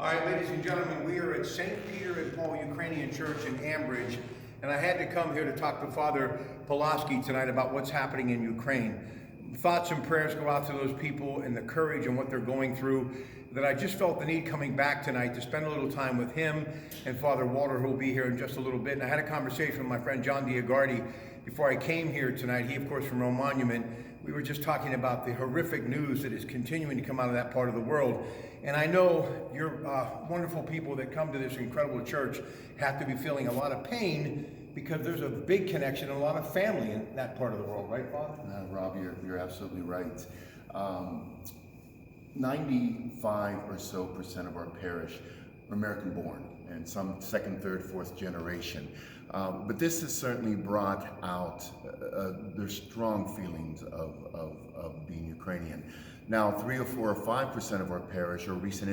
All right, ladies and gentlemen, we are at St. Peter and Paul Ukrainian Church in Ambridge, and I had to come here to talk to Father Pulaski tonight about what's happening in Ukraine. Thoughts and prayers go out to those people and the courage and what they're going through, that I just felt the need coming back tonight to spend a little time with him and Father Walter, who will be here in just a little bit. And I had a conversation with my friend John Diagardi before I came here tonight. He, of course, from Rome Monument. We were just talking about the horrific news that is continuing to come out of that part of the world. And I know your wonderful people that come to this incredible church have to be feeling a lot of pain, because there's a big connection and a lot of family in that part of the world, right, Father? Rob, you're absolutely right. 95 or so % of our parish are American born, and some second, third, fourth generation. But this has certainly brought out their strong feelings of being Ukrainian. Now, 3 or 4 or 5% of our parish are recent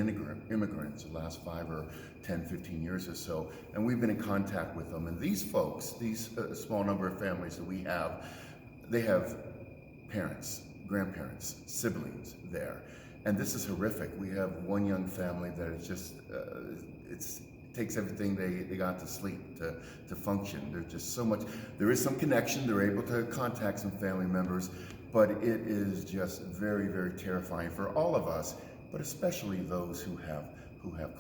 immigrants, the last 5 or 10, 15 years or so, and we've been in contact with them. And these folks, these small number of families that we have, they have parents, grandparents, siblings there. And this is horrific. We have one young family that is just, it takes everything they got to sleep to function. There's just so much, there is some connection, they're able to contact some family members, but it is just very, very terrifying for all of us, but especially those who have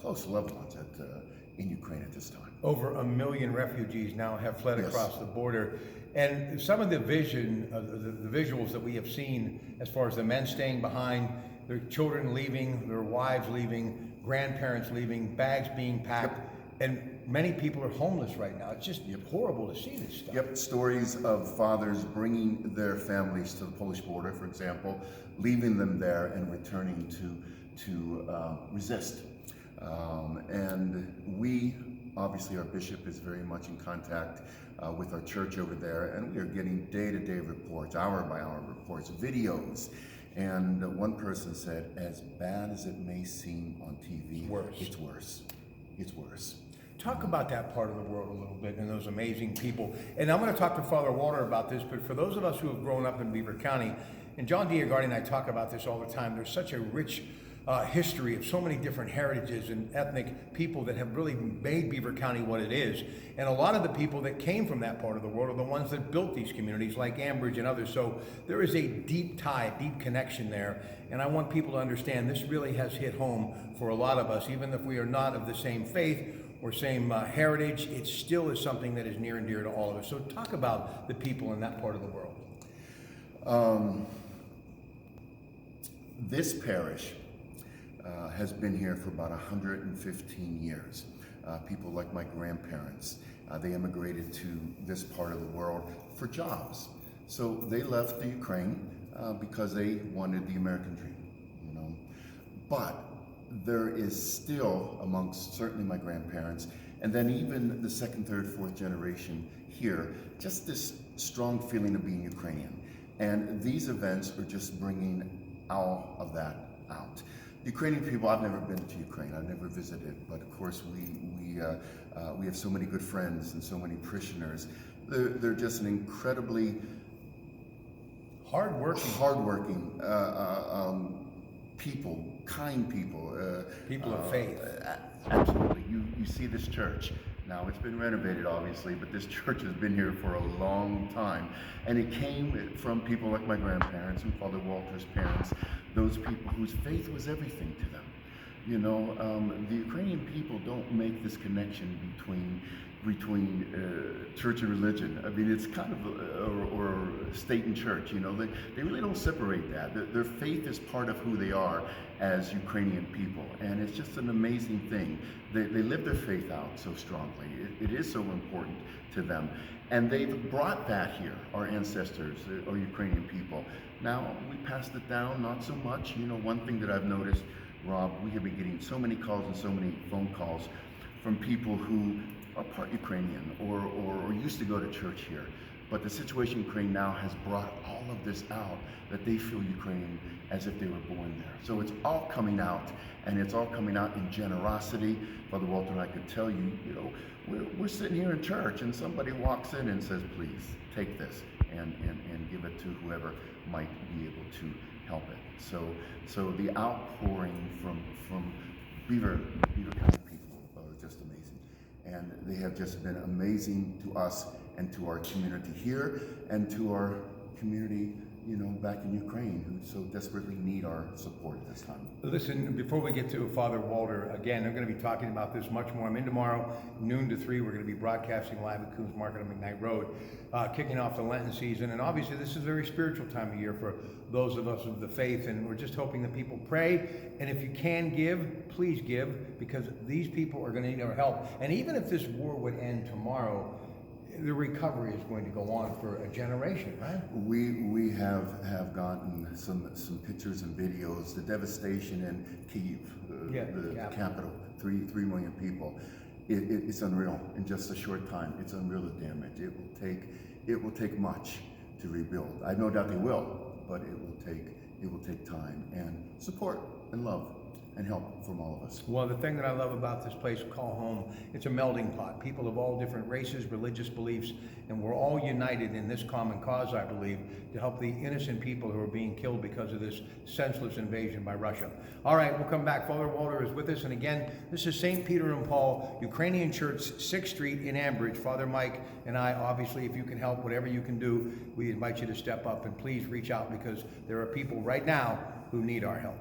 close loved ones in Ukraine at this time. Over 1 million refugees now have fled across the border. And some of the vision, the visuals that we have seen, as far as the men staying behind, their children leaving, their wives leaving, grandparents leaving, bags being packed, and many people are homeless right now. It's just horrible to see this stuff. Yep, stories of fathers bringing their families to the Polish border, for example, leaving them there and returning to resist. And we, obviously our bishop is very much in contact with our church over there, and we are getting day-to-day reports, hour-by-hour reports, videos. And one person said, as bad as it may seem on TV, it's worse. It's worse. Talk about that part of the world a little bit and those amazing people. And I'm going to talk to Father Walter about this, but for those of us who have grown up in Beaver County, and John Diagardi and I talk about this all the time, there's such a rich history of so many different heritages and ethnic people that have really made Beaver County what it is. And a lot of the people that came from that part of the world are the ones that built these communities, like Ambridge and others. So there is a deep tie, deep connection there. And I want people to understand this really has hit home for a lot of us. Even if we are not of the same faith or same heritage, it still is something that is near and dear to all of us. So talk about the people in that part of the world. This parish has been here for about 115 years. People like my grandparents, they immigrated to this part of the world for jobs. So they left the Ukraine because they wanted the American dream, you know. But there is still, amongst certainly my grandparents, and then even the second, third, fourth generation here, just this strong feeling of being Ukrainian. And these events are just bringing all of that out. Ukrainian people, I've never been to Ukraine, I've never visited, but of course we have so many good friends and so many parishioners. They're just an incredibly hardworking people, kind people. People of faith. Absolutely. You see this church. Now, it's been renovated, obviously, but this church has been here for a long time. And it came from people like my grandparents and Father Walter's parents, those people whose faith was everything to them. You know, the Ukrainian people don't make this connection between church and religion. I mean, it's kind of, or state and church, you know, they really don't separate that. Their faith is part of who they are as Ukrainian people, and it's just an amazing thing. They live their faith out so strongly. It is so important to them. And they've brought that here, our ancestors, our Ukrainian people. Now, we passed it down, not so much. You know, one thing that I've noticed, Rob, we have been getting so many calls and so many phone calls from people who are part Ukrainian or used to go to church here. But the situation in Ukraine now has brought all of this out, that they feel Ukrainian as if they were born there. So it's all coming out, and it's all coming out in generosity. Father Walter and I could tell you, you know, we're sitting here in church and somebody walks in and says, please take this and give it to whoever might be able to help it. So the outpouring from Beaver County people are just amazing. And they have just been amazing to us and to our community here and to our community, you know, back in Ukraine, who so desperately need our support at this time. Listen, before we get to Father Walter, again, I'm going to be talking about this much more. I'm in tomorrow, noon to 3. We're going to be broadcasting live at Coons Market on McKnight Road, kicking off the Lenten season. And obviously, this is a very spiritual time of year for those of us of the faith. And we're just hoping that people pray. And if you can give, please give, because these people are going to need our help. And even if this war would end tomorrow, the recovery is going to go on for a generation, right? We have gotten some pictures and videos. The devastation in Kyiv, the capital, 3 million people. It's unreal in just a short time. It's unreal, the damage. It will take much to rebuild. I have no doubt they will, but it will take time and support and love and help from all of us. Well, the thing that I love about this place, Call Home, it's a melting pot. People of all different races, religious beliefs, and we're all united in this common cause, I believe, to help the innocent people who are being killed because of this senseless invasion by Russia. All right, we'll come back. Father Walter is with us, and again, this is St. Peter and Paul, Ukrainian Church, 6th Street in Ambridge. Father Mike and I, obviously, if you can help, whatever you can do, we invite you to step up, and please reach out, because there are people right now who need our help.